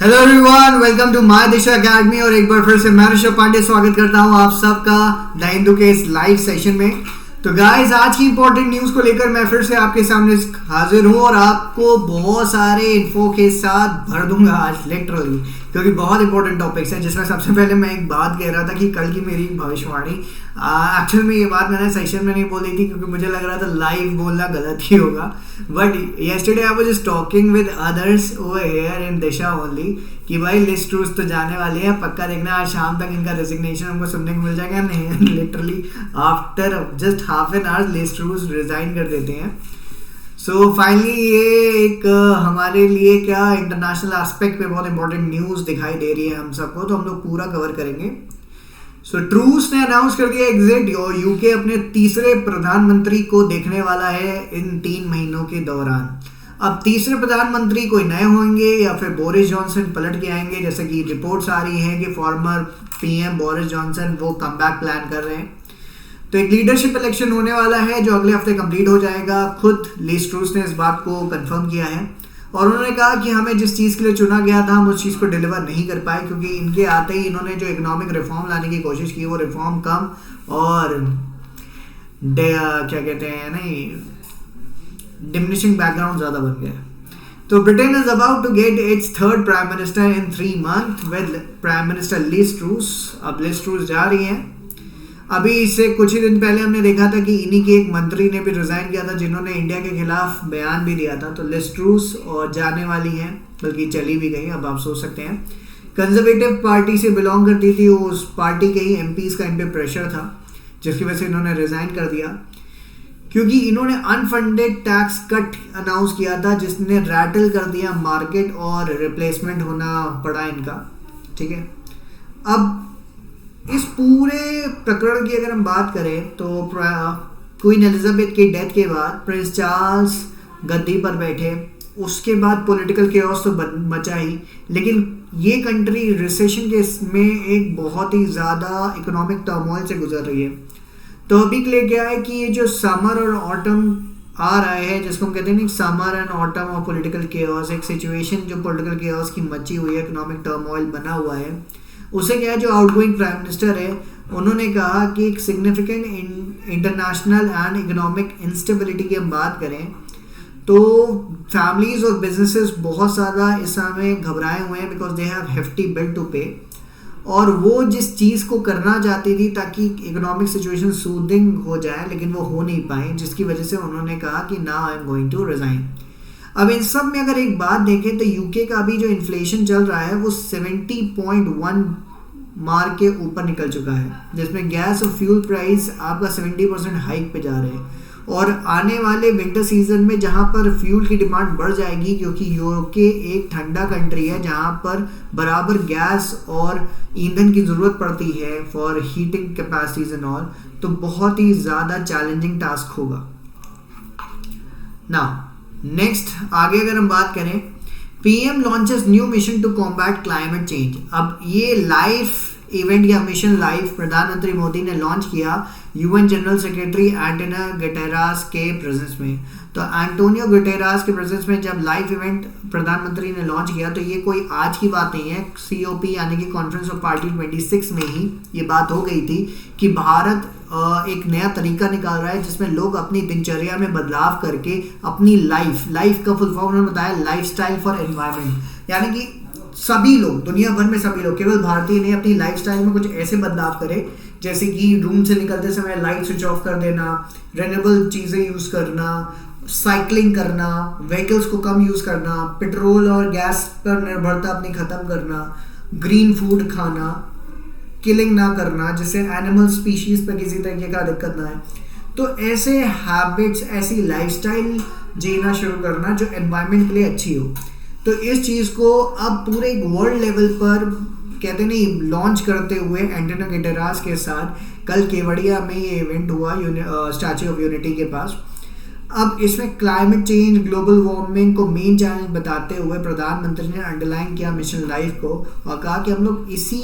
Hello everyone, welcome to my Disha academy. और एक बार फिर से मैं ऋषभ पांडे स्वागत करता हूं आप सबका द हिंदू के इस लाइव सेशन में। तो गाइस, आज की इंपॉर्टेंट न्यूज़ को लेकर मैं फिर से आपके सामने हाजिर हूं और आपको बहुत सारे इन्फो के साथ भर दूंगा आज लिटरली, क्योंकि बहुत इंपॉर्टेंट टॉपिक्स हैं। जिसमें सबसे पहले मैं एक बात कह रहा था कि कल की मेरी भविष्यवाणी, एक्चुअल में ये बात मैंने सेशन में नहीं बोली थी क्योंकि मुझे लग रहा था लाइव बोलना गलत ही होगा। But yesterday I was just talking with others over here in Disha only कि भाई लिस्ट ट्रूज तो जाने वाली है, पक्का देखना आज शाम तक इनका रेजिग्नेशन हमको सुनने को मिल जाएगा। नहीं, literally after just half an hour list ट्रूज resign कर देते हैं। सो फाइनली ये एक हमारे लिए क्या इंटरनेशनल एस्पेक्ट पे बहुत इंपॉर्टेंट न्यूज़ दिखाई दे रही है हम सबको, तो हम लोग पूरा कवर करेंगे। सो ट्रूस ने अनाउंस कर दिया एग्जिट, और यूके अपने तीसरे प्रधानमंत्री को देखने वाला है इन 3 महीनों के दौरान। अब तीसरे प्रधानमंत्री कोई नए होंगे या फिर बोरिस जॉनसन पलट के आएंगे, जैसे कि रिपोर्ट्स आ रही हैं कि फॉर्मर पीएम बोरिस जॉनसन वो कमबैक प्लान कर रहे हैं। तो एक लीडरशिप इलेक्शन होने वाला है जो अगले हफ्ते कंप्लीट हो जाएगा। खुद लिज ट्रूस ने इस बात को कंफर्म किया है और उन्होंने कहा कि हमें जिस चीज़ के लिए चुना गया था हम उस चीज़ को डिलीवर नहीं कर पाए, क्योंकि इनके आते ही इन्होंने जो इकोनॉमिक रिफॉर्म लाने की कोशिश की वो रिफॉर्म कम और क्या कहते हैं डिमिनिशिंग बैकग्राउंड ज़्यादा बन गया। तो Britain is about to get its third prime minister in 3 months with prime minister Liz Truss. अब लिज ट्रूस जा रही हैं। अभी इससे कुछ ही दिन पहले हमने देखा था कि इन्हीं के एक मंत्री ने भी रिजाइन किया था जिन्होंने इंडिया के खिलाफ बयान भी दिया था। तो लिज ट्रूस और जाने वाली हैं, बल्कि चली भी गई। अब आप सोच सकते हैं, कंजर्वेटिव पार्टी से बिलोंग करती थी, उस पार्टी के ही एमपीज का इन पे प्रेशर था जिसकी वजह से इन्होंने रिजाइन कर दिया, क्योंकि इन्होंने अनफंडेड टैक्स कट अनाउंस किया था जिसने रैटल कर दिया मार्केट और रिप्लेसमेंट होना पड़ा इनका। ठीक है, अब इस पूरे प्रकरण की अगर हम बात करें तो क्वीन एलिजाबेथ की डेथ के बाद प्रिंस चार्ल्स गद्दी पर बैठे, उसके बाद पॉलिटिकल केओस तो मचा ही, लेकिन ये कंट्री रिसेशन के में एक बहुत ही ज़्यादा इकोनॉमिक टर्मोइल से गुजर रही है। तो अभी के लिए क्या है कि ये जो समर और ऑटम आ रहा है, जिसको हम कहते हैं समर एंड ऑटम और पॉलिटिकल केओस, एक सिचुएशन जो पॉलिटिकल केओस की मची हुई है, इकोनॉमिक टर्मोइल बना हुआ है, उसे क्या है जो आउटगोइंग प्राइम मिनिस्टर है उन्होंने कहा कि एक significant international and economic instability की हम बात करें तो फैमिलीज और बिजनेसेस बहुत ज़्यादा इस समय घबराए हुए हैं, because they have hefty bill to pay. और वो जिस चीज़ को करना चाहती थी ताकि इकोनॉमिक सिचुएशन सूदिंग हो जाए, लेकिन वो हो नहीं पाए, जिसकी वजह से उन्होंने कहा कि ना I am going to resign. अब इन सब में अगर एक बात देखें तो यूके का अभी जो इन्फ्लेशन चल रहा है वो 70.1 मार्क के ऊपर निकल चुका है, जिसमें गैस और फ्यूल प्राइस आपका 70% हाइक पे जा रहे हैं। और आने वाले विंटर सीजन में जहां पर फ्यूल की डिमांड बढ़ जाएगी, क्योंकि यूके एक ठंडा कंट्री है जहां पर बराबर गैस और ईंधन की ज़रूरत पड़ती है for heating capacities and all, तो बहुत ही ज़्यादा चैलेंजिंग टास्क होगा ना। नेक्स्ट आगे अगर हम बात करें, PM launches new mission to combat climate change. अब ये लाइव इवेंट या मिशन लाइव प्रधानमंत्री मोदी ने लॉन्च किया UN general secretary Antonio Guterres के प्रेजेंस में। तो एंटोनियो गुटेरेस के प्रेजेंस में जब लाइव इवेंट प्रधानमंत्री ने लॉन्च किया तो ये कोई आज की बात नहीं है। COP यानी कि कॉन्फ्रेंस ऑफ पार्टी 26 में ही ये बात हो गई थी कि भारत एक नया तरीका निकाल रहा है जिसमें लोग अपनी दिनचर्या में बदलाव करके अपनी लाइफ का फुल फॉर्म उन्होंने बताया लाइफस्टाइल फॉर एनवायरनमेंट, यानी कि सभी लोग दुनिया भर में सभी लोग, केवल भारतीय नहीं, अपनी लाइफस्टाइल में कुछ ऐसे बदलाव करें जैसे कि रूम से निकलते समय लाइट स्विच ऑफ कर देना, रिन्यूएबल चीज़ें यूज़ करना, साइकिलिंग करना, व्हीकल्स को कम यूज़ करना, पेट्रोल और गैस पर निर्भरता अपनी ख़त्म करना, ग्रीन फूड खाना, किलिंग ना करना जिससे एनिमल स्पीशीज़ पर किसी तरीके का दिक्कत ना है। तो ऐसे हैबिट्स, ऐसी लाइफस्टाइल जीना शुरू करना जो एनवायरनमेंट के लिए अच्छी हो। तो इस चीज़ को अब पूरे एक वर्ल्ड लेवल पर कहते नहीं लॉन्च करते हुए एंटोनियो गुटेरेस के साथ कल केवड़िया में ये इवेंट हुआ स्टैच्यू ऑफ यूनिटी के पास। अब इसमें क्लाइमेट चेंज, ग्लोबल वार्मिंग को मेन चैलेंज बताते हुए प्रधानमंत्री ने अंडरलाइन किया मिशन लाइफ को और कहा कि हम लोग इसी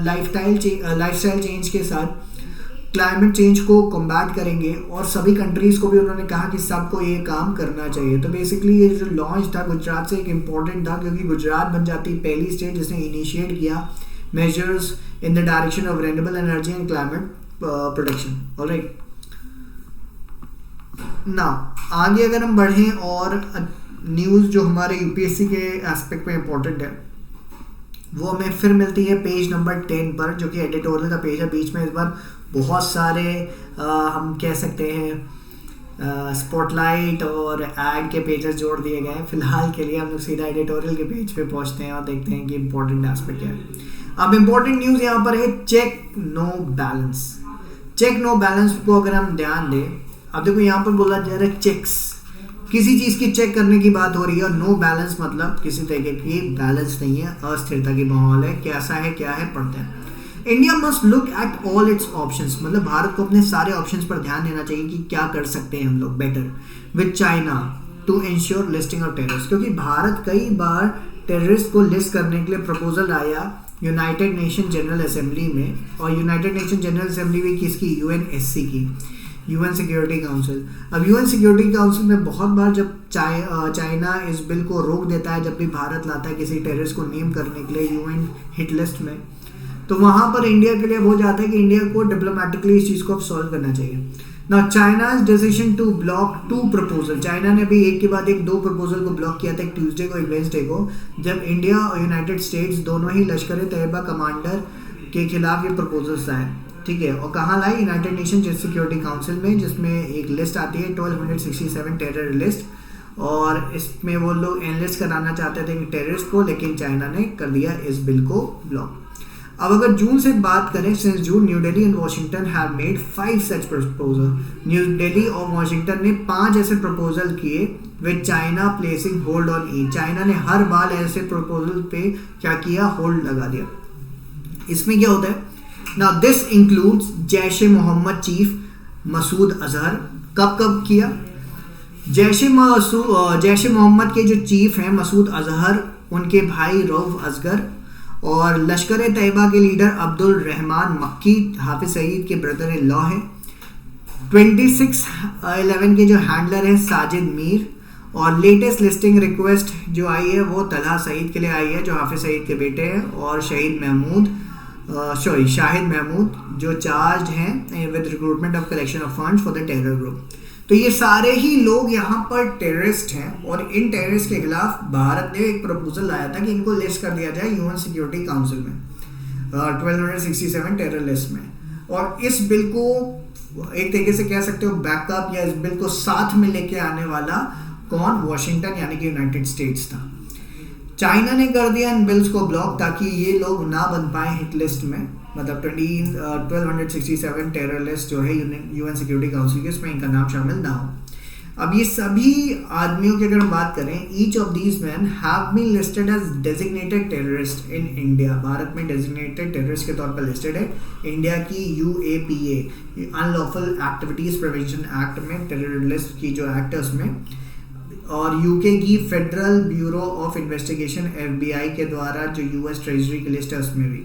लाइफस्टाइल चेंज के साथ क्लाइमेट चेंज को कॉम्बैट करेंगे, और सभी कंट्रीज़ को भी उन्होंने कहा कि सबको ये काम करना चाहिए। तो बेसिकली ये जो लॉन्च था गुजरात से एक इम्पॉर्टेंट था, क्योंकि गुजरात बन जाती पहली स्टेट जिसने इनिशिएट किया measures in the direction of renewable energy and climate protection. Alright, now आगे अगर हम बढ़ें और न्यूज़ जो हमारे यूपीएससी के एस्पेक्ट में इम्पोर्टेंट है वो हमें फिर मिलती है पेज नंबर 10 पर, जो कि एडिटोरियल का पेज है। बीच में इस बार बहुत सारे हम कह सकते हैं स्पॉटलाइट और एड के पेजेस जोड़ दिए गए हैं। फिलहाल के लिए हम लोग सीधा एडिटोरियल के पेज पे पहुंचते हैं और देखते हैं कि इम्पोर्टेंट एस्पेक्ट क्या है। अब इम्पोर्टेंट न्यूज़ यहाँ पर है check no balance. Check no balance को अगर हम ध्यान दें, अब देखो यहाँ पर बोला जा रहा है चेक्स, किसी चीज़ की चेक करने की बात हो रही है, और नो बैलेंस मतलब किसी तरीके की बैलेंस नहीं है, अस्थिरता की माहौल है, कैसा है क्या है पढ़ते हैं। India must look at all it's options, मतलब भारत को अपने सारे ऑप्शंस पर ध्यान देना चाहिए कि क्या कर सकते हैं हम लोग better with China to ensure listing of terrorist, क्योंकि भारत कई बार टेररिस्ट को लिस्ट करने के लिए प्रपोजल आया यूनाइटेड नेशन जनरल असेंबली में, और यूनाइटेड नेशन जनरल असेंबली भी किसकी, यूएनएससी की, यूएन सिक्योरिटी काउंसिल। अब यूएन सिक्योरिटी काउंसिल में बहुत बार जब चाइना इस बिल को रोक देता है, जब भी भारत लाता है किसी टेररिस्ट को नेम करने के लिए यूएन हिट लिस्ट में, तो वहाँ पर इंडिया के लिए हो जाता है कि इंडिया को डिप्लोमेटिकली इस चीज़ को अब सॉल्व करना चाहिए। Now China's decision to block 2 proposal, China ने भी एक के बाद एक 2 प्रपोजल को ब्लॉक किया था, एक ट्यूसडे को एक वेडनेसडे को, जब इंडिया और यूनाइटेड स्टेट्स दोनों ही लश्कर तैयबा कमांडर के खिलाफ ये प्रपोजल्स आए, ठीक है। और कहाँ लाई, यूनाइटेड नेशन सिक्योरिटी काउंसिल में, जिसमें एक लिस्ट आती है 1267 टेरर लिस्ट, और इसमें वो लोग एनलिस्ट कराना चाहते थे टेररिस्ट को, लेकिन चाइना ने कर दिया इस बिल को ब्लॉक। अब अगर जून से बात करें, since June new Delhi and Washington have made 5 such proposal. New Delhi और वॉशिंगटन ने 5 ऐसे प्रपोजल किए with China placing hold on each. China ने हर बार ऐसे प्रपोजल पे क्या किया, होल्ड लगा दिया। इसमें क्या होता है, now this includes Jaish e Mohammed chief Masood Azhar. कब कब किया, जैश ए मोहम्मद के जो चीफ हैं मसूद अजहर, उनके भाई रऊफ असगर, और लश्कर तैयबा के लीडर अब्दुल रहमान मक्की हाफिज सईद के ब्रदर इन लॉ हैं। 26/11 के जो हैंडलर हैं साजिद मीर, और लेटेस्ट लिस्टिंग रिक्वेस्ट जो आई है वो तलहा सईद के लिए आई है, जो हाफिज सईद के बेटे हैं, और शाहिद महमूद जो चार्ज हैं with recruitment of collection of funds for the terror group. तो ये सारे ही लोग यहाँ पर टेररिस्ट हैं, और इन टेररिस्ट के खिलाफ भारत ने एक प्रपोजल लाया था कि इनको लिस्ट कर दिया जाए यूएन सिक्योरिटी काउंसिल में 1267 टेरर लिस्ट में। और इस बिल को एक तरीके से कह सकते हो बैकअप, या इस बिल को साथ में लेके आने वाला कौन, वॉशिंगटन यानी कि यूनाइटेड स्टेट्स था। चाइना ने कर दिया इन बिल्स को ब्लॉक, ताकि ये लोग ना बन पाए हिट लिस्ट में, मतलब 1267 टेरर लिस्ट जो है यूएन सिक्योरिटी काउंसिल के, इसमें इनका नाम शामिल ना हो। अब ये सभी आदमियों की अगर हम बात करें, each of these men have been listed as designated terrorist in India. Bharat में डेजिग्नेटेड टेररिस्ट के तौर पर लिस्टेड है। इंडिया की UAPA unlawful activities prevention act में, टेररिस्ट की जो एक्ट है उसमें, और यूके की federal bureau of investigation FBI के द्वारा जो US ट्रेजरी की लिस्ट है उसमें भी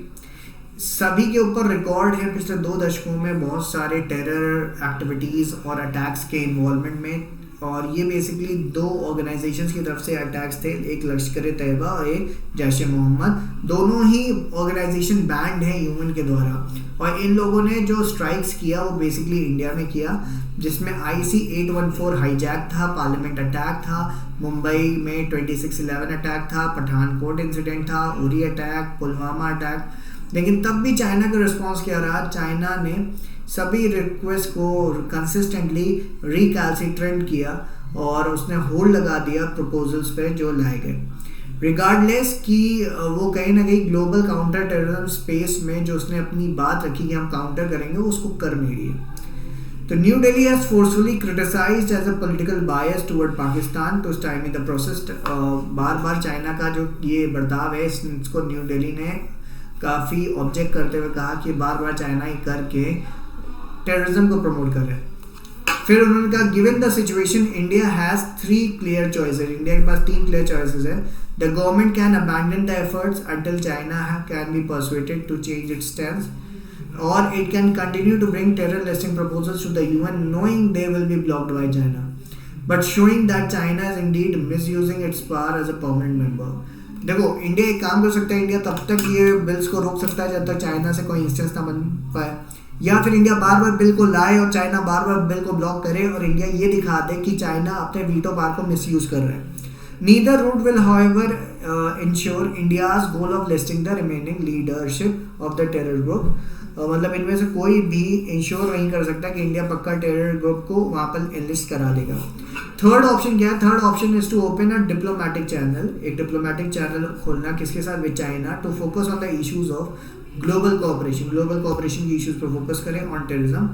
सभी के ऊपर रिकॉर्ड है पिछले 2 दशकों में बहुत सारे टेरर एक्टिविटीज़ और अटैक्स के इन्वॉल्वमेंट में। और ये बेसिकली 2 ऑर्गेनाइजेशंस की तरफ से अटैक्स थे, एक लश्कर तैयबा और एक जैश ए मोहम्मद। दोनों ही ऑर्गेनाइजेशन बैंड है यूएन के द्वारा, और इन लोगों ने जो स्ट्राइक्स किया वो बेसिकली इंडिया में किया, जिसमें IC 814 हाईजैक था, पार्लियामेंट अटैक था, मुंबई में 26/11 अटैक था, पठानकोट इंसिडेंट था, उरी अटैक, पुलवामा अटैक। लेकिन तब भी चाइना का रिस्पॉन्स क्या रहा, चाइना ने सभी रिक्वेस्ट को कंसिस्टेंटली रिकैल्सिट्रेंट किया और उसने होल्ड लगा दिया प्रपोजल्स पे जो लाए गए, रिगार्डलेस कि वो कहीं ना कहीं ग्लोबल काउंटर टेररिज्म स्पेस में जो उसने अपनी बात रखी कि हम काउंटर करेंगे वो उसको कर नहीं रही है। तो new Delhi has forcefully criticised as a political bias toward Pakistan to stymie the process. बार बार चाइना का जो ये बर्ताव है इसको न्यू दिल्ली ने काफ़ी ऑब्जेक्ट करते हुए कहा कि बार बार चाइना ही करके टेररिज्म को प्रमोट कर रहे हैं। फिर उन्होंने कहा given the situation India has 3 clear choices. India के पास 3 क्लियर चॉइसेस है। The government can abandon the efforts until China can be persuaded to change its stand. or it can continue to bring terror listing proposals to the UN knowing they will be blocked by China, but showing that China is indeed misusing its power as a permanent member. देखो India एक काम कर सकता है, India तब तक ये bills को रोक सकता है जब तक चाइना से कोई इंस्टेंस ना बन पाए, या फिर इंडिया बार बार बिल को लाए और चाइना बार बार बिल को ब्लॉक करे और इंडिया ये दिखा दे कि चाइना अपने वीटो पावर को मिसयूज कर रहा है. Neither route will, however, ensure India's goal of listing the remaining leadership of the terror group. मतलब इनमें से कोई भी इंश्योर नहीं कर सकता कि इंडिया पक्का टेरर ग्रुप को वहाँ पर एनलिस्ट करा देगा. थर्ड ऑप्शन क्या है? Third option is to open a diplomatic channel, एक डिप्लोमेटिक चैनल खोलना किसके साथ? With China, to focus on the issues of global cooperation की इश्यूज पर फोकस करें on terrorism,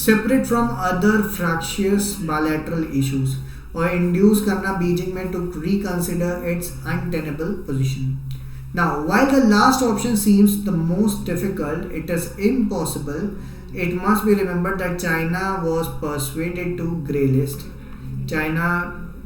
separate from other fractious bilateral issues, और इंड्यूस करना Beijing में to reconsider its untenable position. Now, while the last option seems the most difficult, it is impossible. It must be remembered that China was persuaded to grey list. China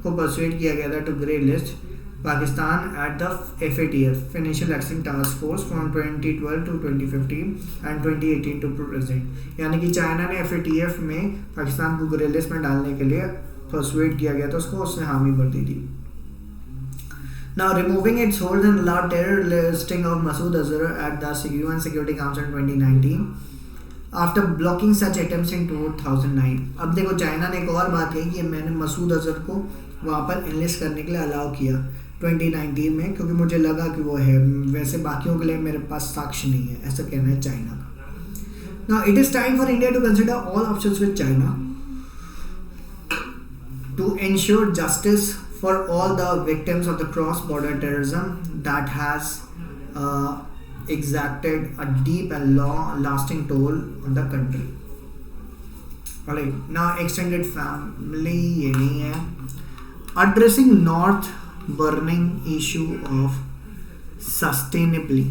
को persuade किया गया था to grey list Pakistan at the FATF, Financial Action Task Force, from 2012 to 2015 and 2018 to present. यानी कि China ने FATF में पाकिस्तान को grey list में डालने के लिए persuade किया गया था उसको, उसने हामी भर दी थी. Now, removing its hold and allowed terror listing of Masood Azhar at the UN Security Council in 2019 after blocking such attempts in 2009. अब देखो चाइना ने एक और बात कही कि मैंने मसूद अजहर को वहाँ पर एनलिस्ट करने के लिए अलाउ किया 2019 में, क्योंकላकि मुझे लगा कि वो है, वैसे बाकियों के लिए मेरे पास साक्ष्य नहीं है, ऐसा कहना है चाइना का. Now, it is time for India to consider all options with China to ensure justice for all the victims of the cross-border terrorism that has exacted a deep and long-lasting toll on the country. Alright, now extended family ये नहीं है. Addressing North burning issue of sustainably.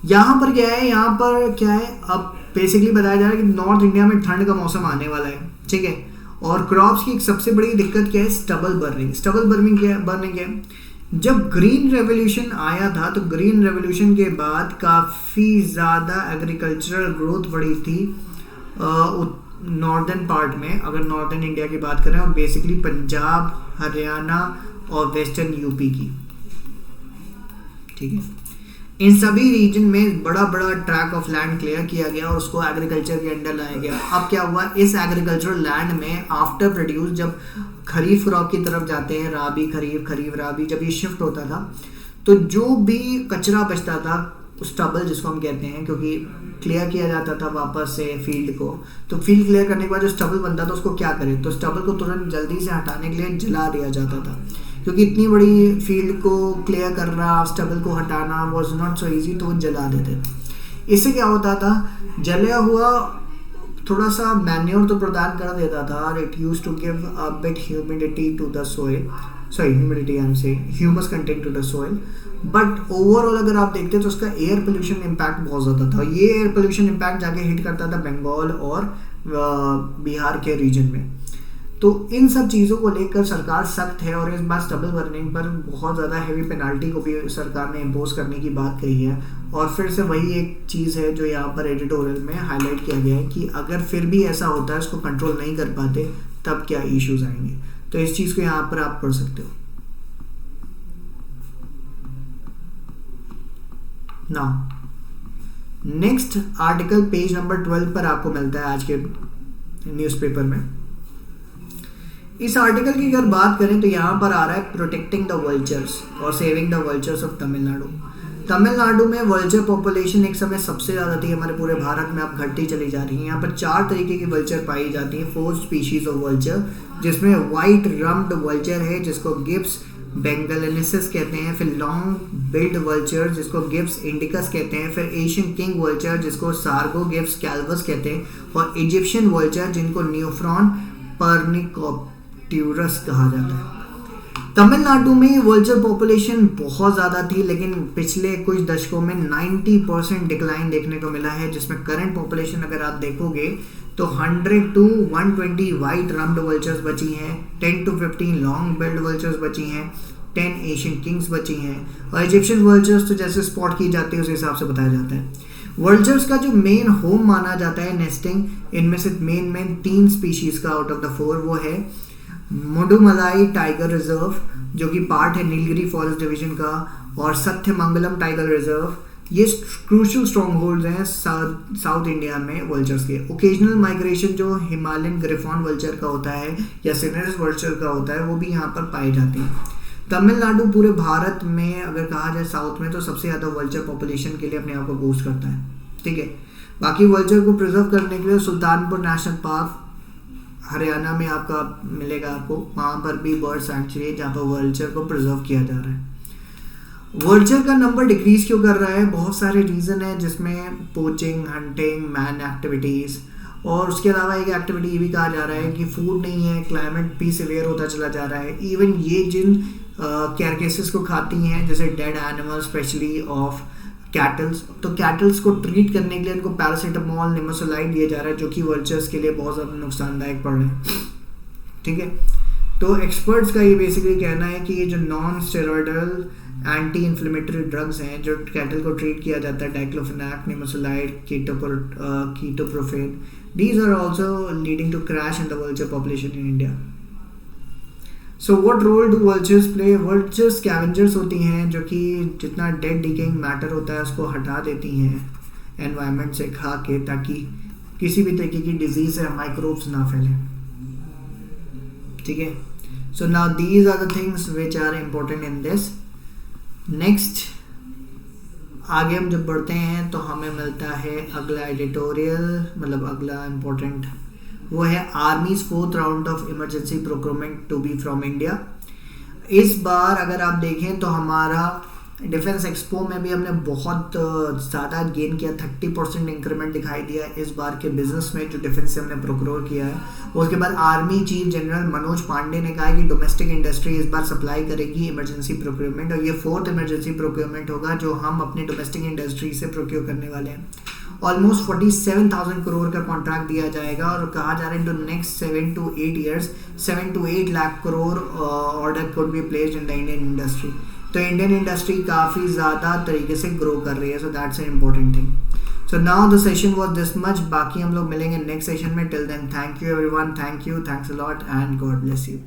यहाँ पर क्या है? अब basically बताया जा रहा है कि नॉर्थ इंडिया में ठंड का मौसम आने वाला है, ठीक है, और क्रॉप्स की एक सबसे बड़ी दिक्कत क्या है? स्टबल बर्निंग क्या है? जब ग्रीन रेवोल्यूशन आया था तो ग्रीन रेवोल्यूशन के बाद काफ़ी ज़्यादा एग्रीकल्चरल ग्रोथ बढ़ी थी नॉर्दर्न पार्ट में, अगर नॉर्दर्न इंडिया की बात करें, और बेसिकली पंजाब, हरियाणा और वेस्टर्न यूपी की, ठीक है. इन सभी रीजन में बड़ा ट्रैक ऑफ लैंड क्लियर किया गया और उसको एग्रीकल्चर के अंडर लाया गया. अब क्या हुआ? इस एग्रीकल्चरल लैंड में आफ्टर प्रोड्यूस, जब खरीफ क्रॉप की तरफ जाते हैं, राबी खरीफ राबी, जब ये शिफ्ट होता था तो जो भी कचरा बचता था, स्टबल जिसको हम कहते हैं, क्योंकि क्लियर किया जाता था वापस से फील्ड को, तो फील्ड क्लियर करने के बाद जो स्टबल बनता था उसको क्या करें? तो स्टबल को तुरंत जल्दी से हटाने के लिए जला दिया जाता था, क्योंकि इतनी बड़ी फील्ड को क्लियर करना, स्टबल को हटाना वाज नॉट सो इजी, तो वो जला देते थे. इससे क्या होता था? जला हुआ थोड़ा सा मैन्योर तो प्रदान कर देता था, और it used to give a bit humidity to the soil, humus content to the soil. But overall अगर आप देखते तो उसका एयर पोल्यूशन इम्पैक्ट बहुत ज़्यादा था. ये एयर पोल्यूशन इम्पैक्ट जाके हिट करता था बंगाल और बिहार के रीजन में. तो इन सब चीज़ों को लेकर सरकार सख्त है, और इस बार स्टबल बर्निंग पर बहुत ज़्यादा हैवी पेनाल्टी को भी सरकार ने इम्पोज करने की बात कही है. और फिर से वही एक चीज़ है जो यहाँ पर एडिटोरियल में हाईलाइट किया गया है कि अगर फिर भी ऐसा होता है, इसको कंट्रोल नहीं कर पाते, तब क्या इश्यूज आएंगे. तो इस चीज़ को यहाँ पर आप पढ़ सकते हो. Now next article page number 12 पर आपको मिलता है आज के न्यूज़पेपर में. इस आर्टिकल की अगर बात करें तो यहाँ पर आ रहा है प्रोटेक्टिंग द वल्चर्स और saving the vultures of Tamil Nadu. Tamil Nadu में वल्चर पॉपुलेशन एक समय सबसे ज़्यादा थी, हमारे पूरे भारत में अब घटती चली जा रही है. यहाँ पर 4 तरीके की वल्चर पाई जाती हैं, 4 स्पीशीज ऑफ वल्चर, जिसमें वाइट रम्ड वल्चर है जिसको गिब्स बेंगलेनेसिस कहते हैं, फिर लॉन्ग बिल्ड वल्चर जिसको गिब्स इंडिकस कहते हैं, फिर एशियन किंग वल्चर जिसको सार्गो गिब्स कैल्वस कहते हैं, और इजिप्शियन वल्चर जिनको न्यूफ्रॉन पर्निकोप्टेरस कहा जाता है. तमिलनाडु में वल्चर पॉपुलेशन बहुत ज़्यादा थी, लेकिन पिछले कुछ दशकों में 90% डिक्लाइन देखने को मिला है, जिसमें करंट पॉपुलेशन अगर आप देखोगे तो 100 to 120 वाइट रम्ड वल्चर्स बची हैं, 10 to 15 लॉन्ग बिल्ड वल्चर्स बची हैं, 10 एशियन किंग्स बची हैं, और इजिप्शियन वल्चर्स तो जैसे स्पॉट की जाती है उस हिसाब से बताया जाता है. वर्ल्चर्स का जो मेन होम माना जाता है नेस्टिंग, इनमें से मेन 3 स्पीशीज का आउट ऑफ द 4 वो है मुडुमलाई टाइगर रिजर्व जो कि पार्ट है नीलगिरी फॉरेस्ट डिवीजन का, और सत्यमंगलम टाइगर रिजर्व। ये क्रूशल स्ट्रॉन्ग होल्ड हैं साउथ इंडिया में वल्चर्स के। ओकेजनल माइग्रेशन जो हिमालयन ग्रिफॉन वल्चर का होता है या सिनरस वल्चर का होता है वो भी यहाँ पर पाए जाते हैं। तमिलनाडु पूरे भारत में अगर कहा जाए साउथ में तो सबसे ज़्यादा वल्चर पॉपुलेशन के लिए अपने आप को बूस्ट करता है, ठीक है। बाकी वल्चर को प्रिजर्व करने के लिए सुल्तानपुर नेशनल पार्क हरियाणा में आपका मिलेगा आपको, वहाँ पर भी बर्ड सेंचुरी है जहाँ पर वल्चर को प्रिजर्व किया जा रहा है। वल्चर का नंबर डिक्रीज क्यों कर रहा है? बहुत सारे रीज़न है जिसमें पोचिंग, हंटिंग, मैन एक्टिविटीज़, और उसके अलावा एक एक्टिविटी ये भी कहा जा रहा है कि फूड नहीं है, क्लाइमेट भी सिवियर होता चला जा रहा है। इवन ये जिन कैरकेसेस को खाती हैं जैसे dead animal specially of kettles, तो कैटल्स को ट्रीट करने के लिए इनको पैरासीटामोल, निमेसोलाइड दिया जा रहा है जो कि वल्चर्स के लिए बहुत ज़्यादा नुकसानदायक पड़ रहे हैं, ठीक है। तो एक्सपर्ट्स का ये बेसिकली कहना है कि ये जो non steroidal anti inflammatory drugs हैं जो कैटल को ट्रीट किया जाता है, diclofenac, nimesulide, ketoprofen, these are also leading to crash in the vulture population in India. So what role do vultures play? Vultures scavengers होती हैं जो कि जितना dead decaying matter होता है उसको हटा देती हैं environment से खा के, ताकि किसी भी तरीके की disease या microbes ना फैले, ठीक है। So now these are the things which are important in this. Next, आगे हम जब बढ़ते हैं तो हमें मिलता है अगला एडिटोरियल, मतलब अगला इम्पोर्टेंट वो है army's 4th round of emergency procurement to be from India. इस बार अगर आप देखें तो हमारा डिफेंस एक्सपो में भी हमने बहुत ज़्यादा गेन किया, 30% इंक्रीमेंट दिखाई दिया इस बार के बिजनेस में जो डिफेंस से हमने प्रोक्योर किया है। उसके बाद army chief general Manoj Pande ने कहा कि डोमेस्टिक इंडस्ट्री इस बार सप्लाई करेगी इमरजेंसी प्रोक्योरमेंट, और ये 4th इमरजेंसी प्रोक्योरमेंट होगा जो हम अपने डोमेस्टिक इंडस्ट्री से प्रोक्योर करने वाले हैं। ऑलमोस्ट 47,000 करोड़ का कॉन्ट्रैक्ट दिया जाएगा और कहा जा रहा है to next 7 to 8 years 7 to 8 lakh crore order could be placed in the Indian industry. तो इंडियन इंडस्ट्री काफ़ी ज़्यादा तरीके से ग्रो कर रही है, so that's an important thing. So now the session was this much, बाकी हम लोग मिलेंगे नेक्स्ट सेशन में। Till then thank you everyone, thanks a lot and God bless you.